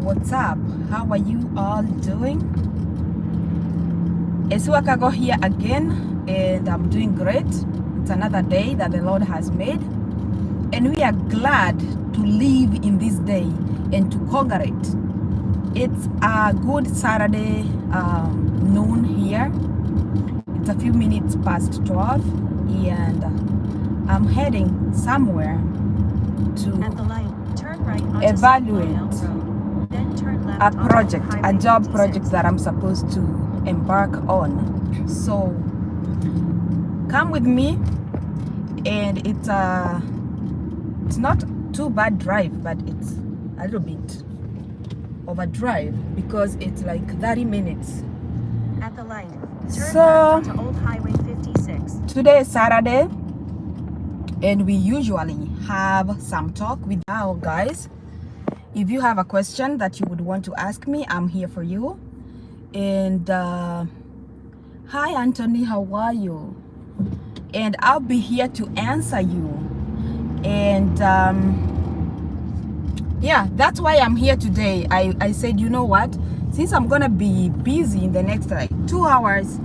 what's up? How are you all doing? Essie here again, and I'm doing great. It's another day that the Lord has made, and we are glad to live in this day and to conquer it. It's a good Saturday noon here. It's a few minutes past 12, and I'm heading somewhere to at the light, turn right onto evaluate Road, then turn left a project, onto a Highway job 56. project that I'm supposed to embark on. So come with me, and it's not too bad drive, but it's a little bit of a drive because it's like 30 minutes. At the light, turn So left onto Old Highway 56. today is Saturday, and we usually have some talk with our guys. If you have a question that you would want to ask me, I'm here for you. And hi Anthony, how are you? And I'll be here to answer you. And yeah, that's why I'm here today. I said, you know what, since I'm gonna be busy in the next like 2 hours,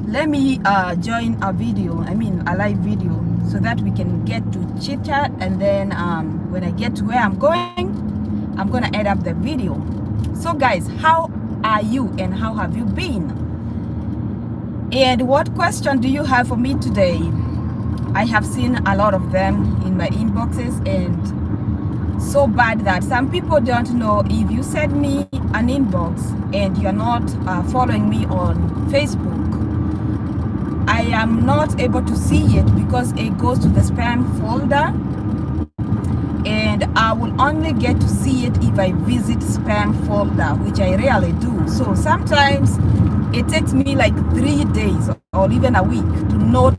let me join a live video, so that we can get to chit chat, and then when I get to where I'm going, I'm gonna add up the video. So guys, how are you and how have you been? And what question do you have for me today? I have seen a lot of them in my inboxes, and so bad that some people don't know. If you send me an inbox and you're not following me on Facebook, I am not able to see it because it goes to the spam folder, and I will only get to see it if I visit spam folder, which I rarely do. So sometimes it takes me like 3 days or even a week to note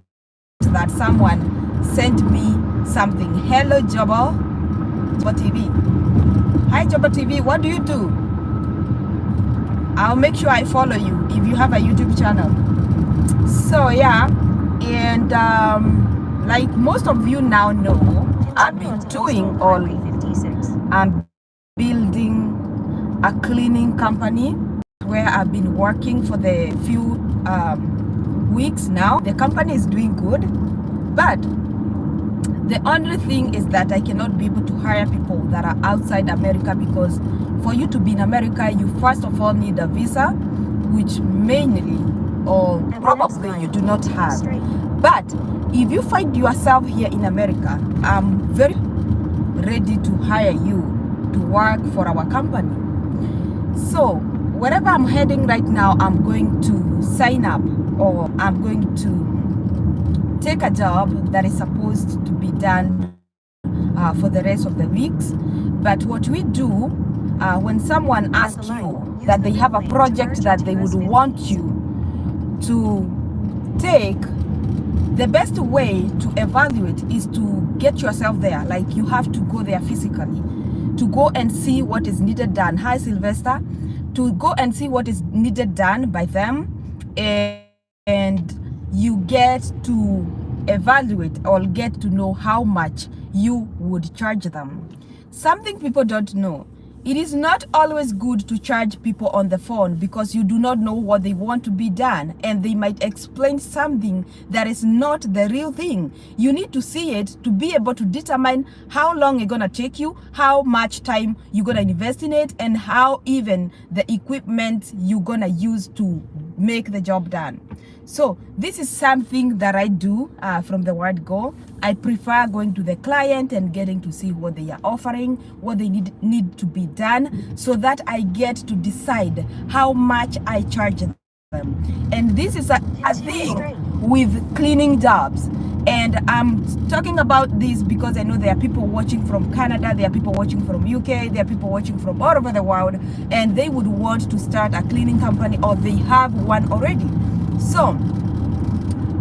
that someone sent me something. Hello Jobo TV. Hi Jobo TV, what do you do? I'll make sure I follow you if you have a YouTube channel. So yeah, and like most of you now know, I've been doing all, I'm building a cleaning company where I've been working for the few weeks now. The company is doing good, but the only thing is that I cannot be able to hire people that are outside America, because for you to be in America, you first of all need a visa, which mainly or probably you do not have. But if you find yourself here in America, I'm very ready to hire you to work for our company. So wherever I'm heading right now, I'm going to sign up, or I'm going to take a job that is supposed to be done for the rest of the weeks. But what we do, when someone asks you that they have a project that they would want you to take, the best way to evaluate is to get yourself there. Like, you have to go there physically to go and see what is needed done. Hi Sylvester. To go and see what is needed done by them, and you get to evaluate or get to know how much you would charge them. Something people don't know: it is not always good to charge people on the phone, because you do not know what they want to be done, and they might explain something that is not the real thing. You need to see it to be able to determine how long it's gonna take you, how much time you're gonna invest in it, and how even the equipment you're gonna use to make the job done. So this is something that I do from the word go. I prefer going to the client and getting to see what they are offering, what they need to be done, so that I get to decide how much I charge them. And this is a thing with cleaning jobs. And I'm talking about this because I know there are people watching from Canada, there are people watching from UK, there are people watching from all over the world, and they would want to start a cleaning company, or they have one already. So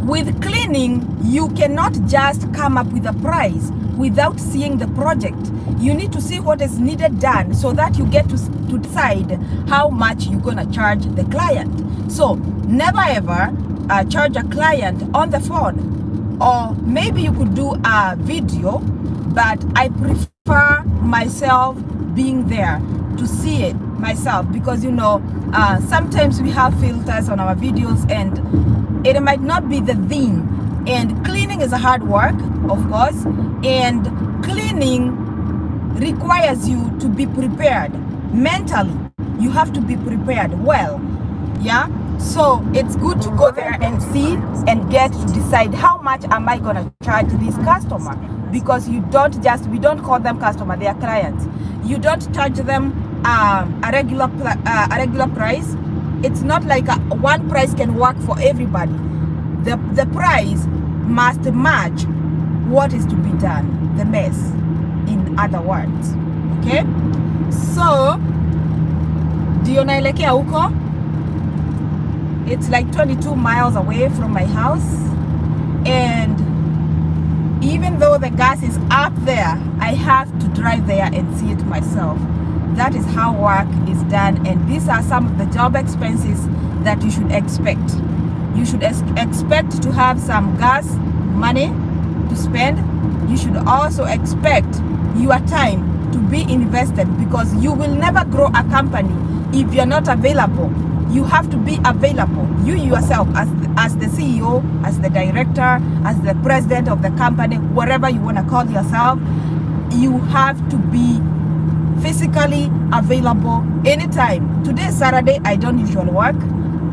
with cleaning, you cannot just come up with a price without seeing the project. You need to see what is needed done, so that you get to decide how much you're gonna charge the client. So never ever charge a client on the phone, or maybe you could do a video, but I prefer myself being there to see it myself, because you know, sometimes we have filters on our videos and it might not be the thing. And cleaning is a hard work, of course, and cleaning requires you to be prepared mentally. You have to be prepared well, yeah. So it's good to go there and see and get to decide how much am I gonna charge this customer, because we don't call them customer, they are clients. You don't charge them a regular price. It's not like one price can work for everybody. The price must match what is to be done, the mess, in other words. Okay, so ndio naelekea huko. It's like 22 miles away from my house, and even though the gas is up there, I have to drive there and see it myself. That is how work is done, and these are some of the job expenses that you should expect. You should expect to have some gas money to spend. You should also expect your time to be invested, because you will never grow a company if you're not available. You have to be available. You yourself, as the CEO, as the director, as the president of the company, whatever you want to call yourself, you have to be physically available anytime. Today is Saturday, I don't usually work.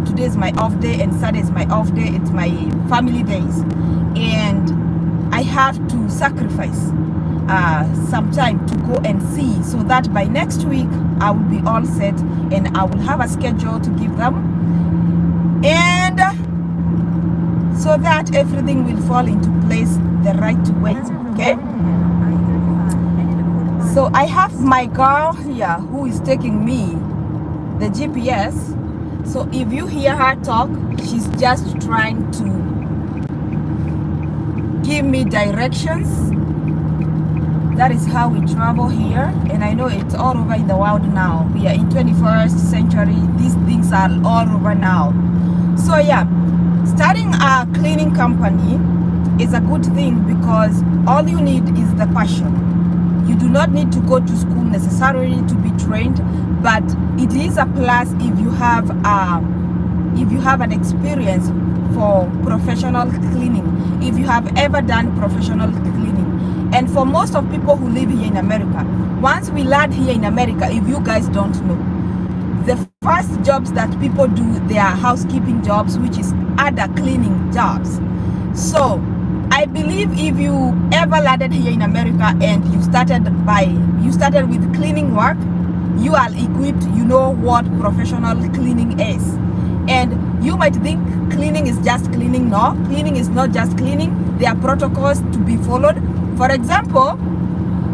Today is my off day, and Saturday is my off day. It's my family days, and I have to sacrifice some time to go and see, so that by next week I will be all set and I will have a schedule to give them, and so that everything will fall into place the right way. Okay, so I have my girl here who is taking me the GPS. So if you hear her talk, she's just trying to give me directions. That is how we travel here, and I know it's all over in the world now. We are in 21st century. These things are all over now. So yeah, starting a cleaning company is a good thing, because all you need is the passion. You do not need to go to school necessarily to be trained, but it is a plus if you have an experience for professional cleaning, if you have ever done professional cleaning. And for most of people who live here in America, once we land here in America, if you guys don't know, the first jobs that people do, they are housekeeping jobs, which is other cleaning jobs. So I believe if you ever landed here in America and you started with cleaning work, you are equipped, you know what professional cleaning is. And you might think cleaning is just cleaning. No, cleaning is not just cleaning. There are protocols to be followed. For example,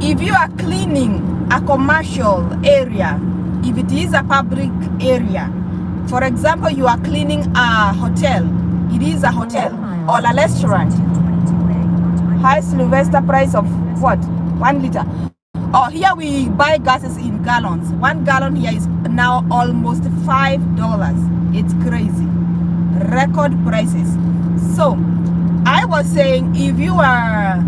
if you are cleaning a commercial area, if it is a public area, for example, you are cleaning a hotel, it is a hotel or a restaurant, high Sylvester price of what? 1 liter. Oh, here we buy gases in gallons. 1 gallon here is now almost $5. It's crazy. Record prices. So I was saying, if you are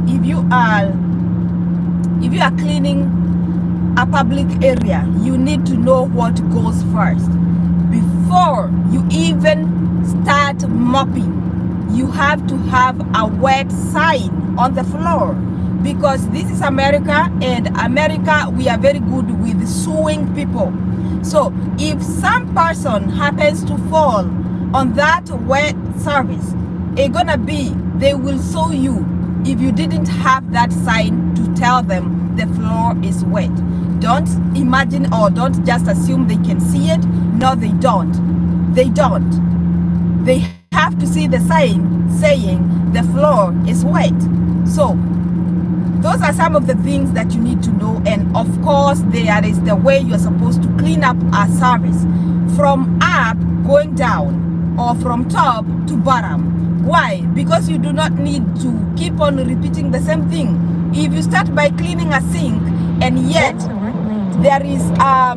cleaning a public area, you need to know what goes first. Before you even start mopping, you have to have a wet sign on the floor, because this is America, and America, we are very good with suing people. So if some person happens to fall on that wet surface, they will sue you if you didn't have that sign to tell them the floor is wet. Don't imagine, or don't just assume they can see it. No, they don't. They have to see the sign saying the floor is wet. So those are some of the things that you need to know. And of course, there is the way you're supposed to clean up a service, from up going down, or from top to bottom. Why? Because you do not need to keep on repeating the same thing. If you start by cleaning a sink, and yet there is a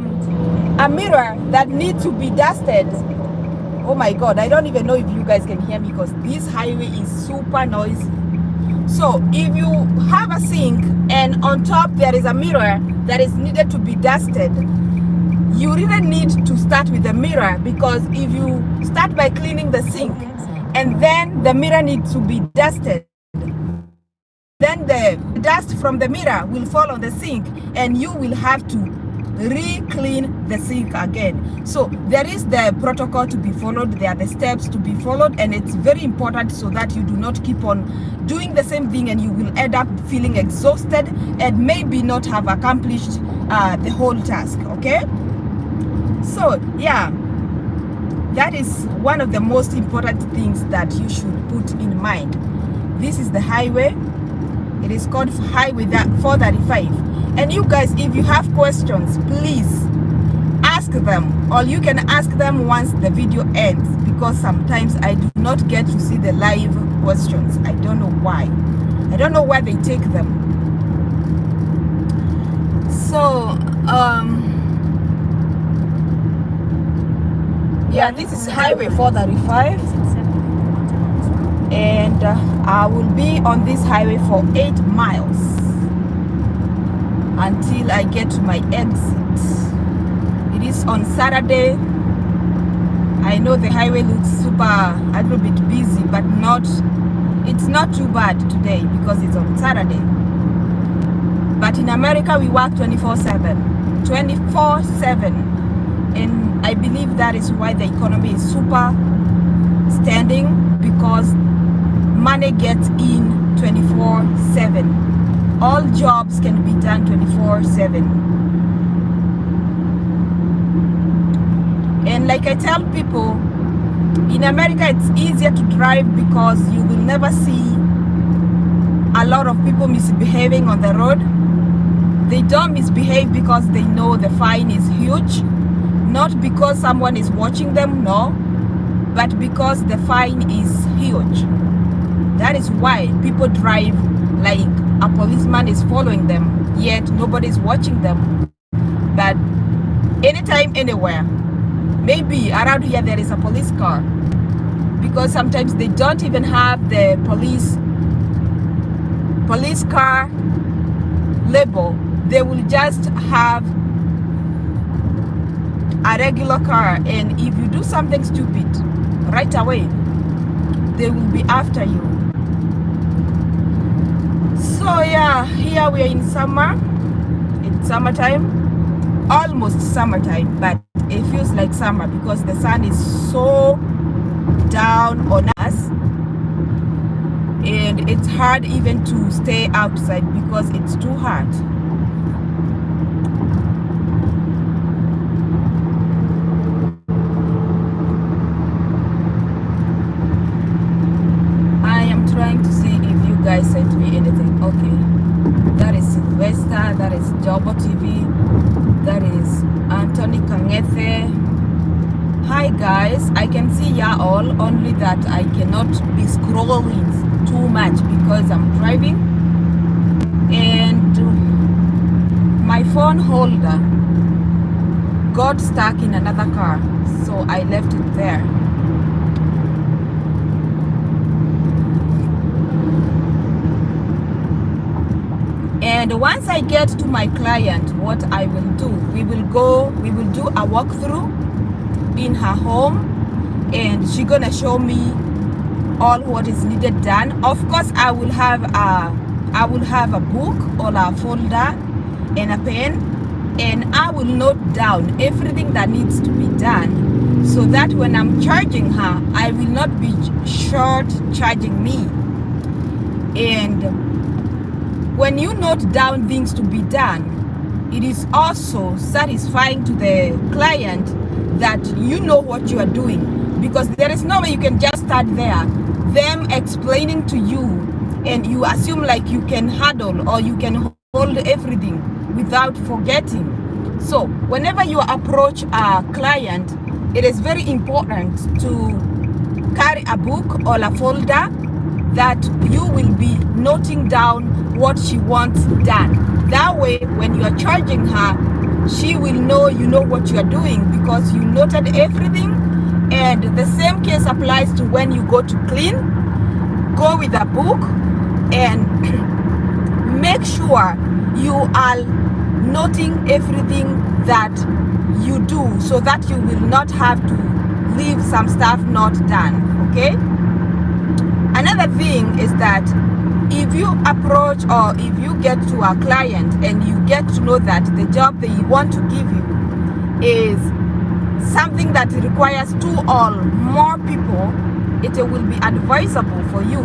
mirror that needs to be dusted. Oh my God, I don't even know if you guys can hear me, because this highway is super noisy. So if you have a sink and on top there is a mirror that is needed to be dusted, really need to start with the mirror, because if you start by cleaning the sink and then the mirror needs to be dusted, then the dust from the mirror will fall on the sink and you will have to re-clean the sink again. So there is the protocol to be followed, there are the steps to be followed, and it's very important so that you do not keep on doing the same thing and you will end up feeling exhausted and maybe not have accomplished the whole task. Okay, so yeah, that is one of the most important things that you should put in mind. This is the highway. It is called Highway 435. And you guys, if you have questions, please ask them, or you can ask them once the video ends, because sometimes I do not get to see the live questions. I don't know why. I don't know where they take them. So yeah, this is Highway 435. And I will be on this highway for 8 miles until I get to my exit. It is on Saturday. I know the highway looks a little bit busy, but it's not too bad today because it's on Saturday. But in America we work 24/7, and I believe that is why the economy is super standing, because money gets in 24/7. All jobs can be done 24/7. And like I tell people, in America it's easier to drive because you will never see a lot of people misbehaving on the road. They don't misbehave because they know the fine is huge, not because someone is watching them, no, but because the fine is huge. That is why people drive like a policeman is following them, yet nobody is watching them. But anytime, anywhere, maybe around here there is a police car, because sometimes they don't even have the police car label. They will just have a regular car, and if you do something stupid, right away they will be after you. So yeah, here we are in summer. It's summertime, almost summertime, but it feels like summer because the sun is so down on us, and it's hard even to stay outside because it's too hot. Trying to see if you guys sent me anything. Okay, that is Sylvester, that is Jobo TV, that is Anthony Kangethe. Hi guys, I can see ya all, only that I cannot be scrolling too much because I'm driving and my phone holder got stuck in another car, so I left it there. And once I get to my client, what I will do, we will do a walkthrough in her home, and she's gonna show me all what is needed done. Of course, I will have a book or a folder and a pen, and I will note down everything that needs to be done, so that when I'm charging her, I will not be short charging me. And when you note down things to be done, it is also satisfying to the client that you know what you are doing, because there is no way you can just start there, them explaining to you, and you assume like you can handle or you can hold everything without forgetting. So whenever you approach a client, it is very important to carry a book or a folder that you will be noting down what she wants done. That way, when you are charging her, she will know you know what you are doing because you noted everything. And the same case applies to when you go to clean. Go with a book and make sure you are noting everything that you do, so that you will not have to leave some stuff not done. Okay, another thing is that if you approach or if you get to a client and you get to know that the job they want to give you is something that requires 2 or more people, it will be advisable for you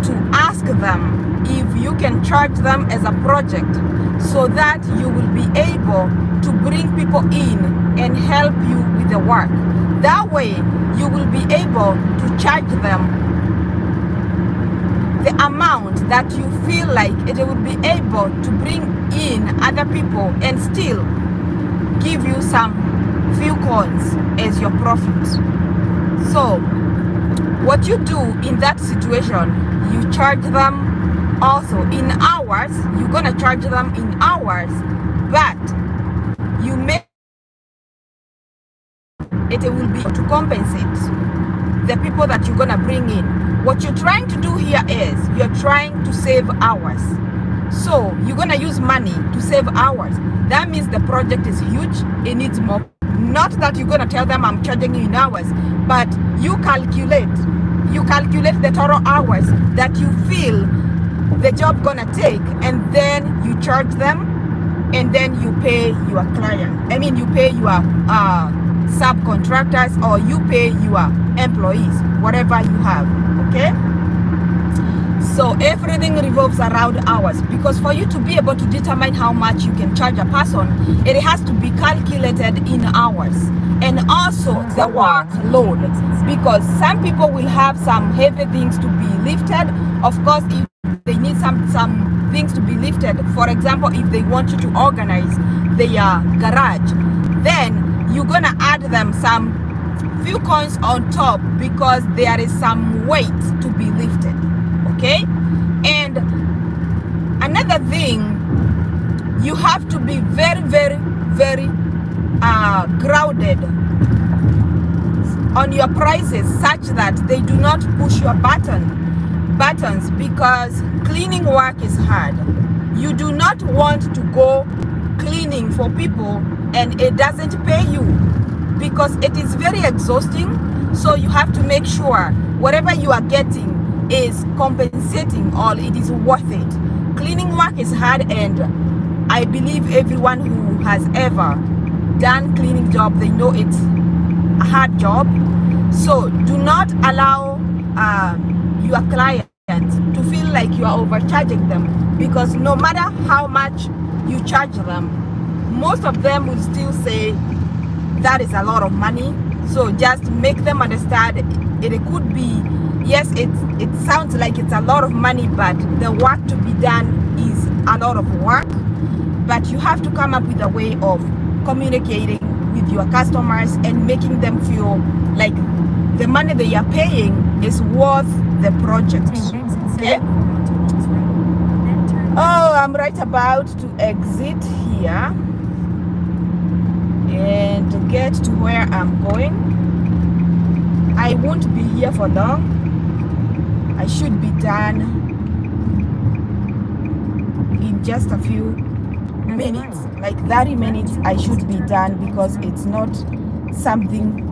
to ask them if you can charge them as a project, so that you will be able to bring people in and help you with the work. That way you will be able to charge them the amount that you feel like it will be able to bring in other people and still give you some few coins as your profit. So what you do in that situation, you charge them also in hours. You're gonna charge them in hours, but you make it will be to compensate the people that you're gonna bring in. What you're trying to do here is you're trying to save hours. So you're gonna use money to save hours. That means the project is huge, it needs more. Not that you're gonna tell them I'm charging you in hours, but you calculate the total hours that you feel the job gonna take, and then you charge them, and then you pay your client. I mean, you pay your subcontractors, or you pay your employees, whatever you have. Okay, so everything revolves around hours, because for you to be able to determine how much you can charge a person, it has to be calculated in hours, and also the workload, because some people will have some heavy things to be lifted. Of course, if they need some things to be lifted, for example, if they want you to organize their garage, then you're gonna add them some few coins on top, because there is some weight to be lifted. Okay, and another thing, you have to be very grounded on your prices, such that they do not push your buttons, because cleaning work is hard. You do not want to go cleaning for people and it doesn't pay you, because it is very exhausting. So you have to make sure whatever you are getting is compensating, or it is worth it. Cleaning work is hard, and I believe everyone who has ever done cleaning job, they know it's a hard job. So do not allow your client to feel like you are overcharging them, because no matter how much you charge them, most of them will still say that is a lot of money. So just make them understand it could be, yes, it sounds like it's a lot of money, but the work to be done is a lot of work. But you have to come up with a way of communicating with your customers and making them feel like the money they are paying is worth the project. Okay? Oh, I'm right about to exit here and to get to where I'm going. I won't be here for long. I should be done in just a few minutes, like 30 minutes. I should be done, because it's not something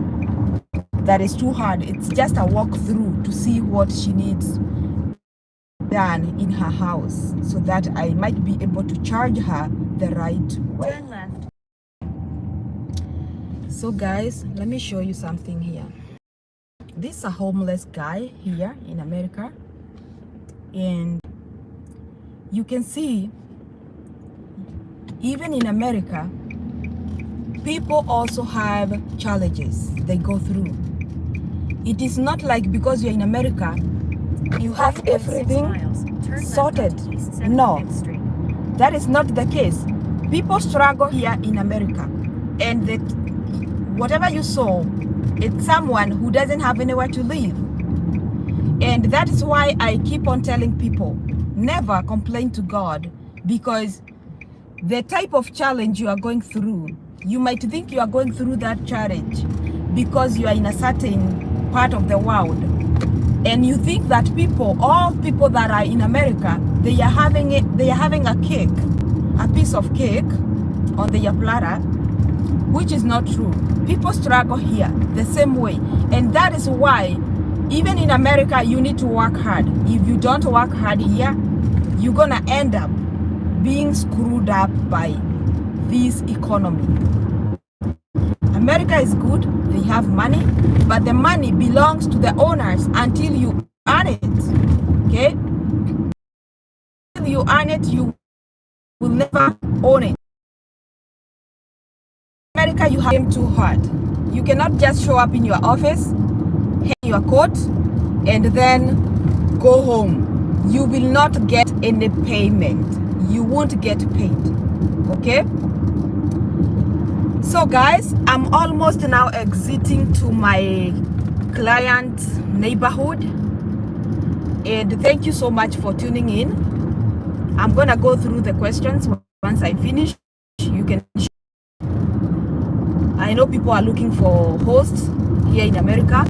that is too hard. It's just a walkthrough to see what she needs done in her house, so that I might be able to charge her the right way. Turn left. So guys, let me show you something here. This is a homeless guy here in America, and you can see even in America, people also have challenges they go through. It is not like because you're in America, you have everything sorted. No, that is not the case. People struggle here in America, and that whatever you saw, it's someone who doesn't have anywhere to live. And that is why I keep on telling people, never complain to God, because the type of challenge you are going through, you might think you are going through that challenge because you are in a certain part of the world, and you think that all people that are in America, they are having a cake, a piece of cake on their platter, which is not true. People struggle here the same way. And that is why, even in America, you need to work hard. If you don't work hard here, you're gonna end up being screwed up by this economy. America is good, they have money, but the money belongs to the owners until you earn it, okay? Until you earn it, you will never own it. America, you have too hard. You cannot just show up in your office, hang your coat, and then go home. You will not get any payment. You won't get paid, okay? So guys, I'm almost now exiting to my client neighborhood, and thank you so much for tuning in. I'm gonna go through the questions. Once I finish, you can. I know people are looking for hosts here in America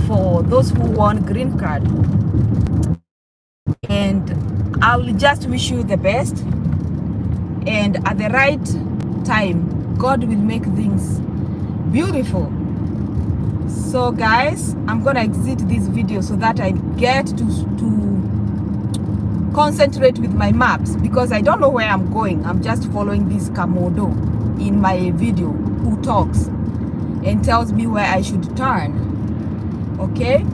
for those who want green card, and I'll just wish you the best, and at the right time God will make things beautiful. So guys, I'm gonna exit this video so that I get to concentrate with my maps, because I don't know where I'm going. I'm just following this Kamodo in my video who talks and tells me where I should turn. Okay,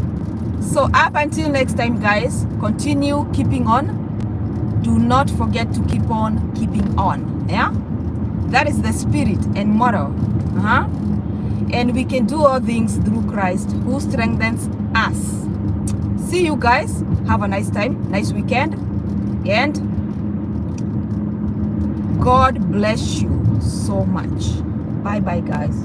so up until next time guys, continue keeping on. Do not forget to keep on keeping on. Yeah, that is the spirit and motto. And we can do all things through Christ who strengthens us. See you guys. Have a nice time, nice weekend, and God bless you so much. Bye bye guys.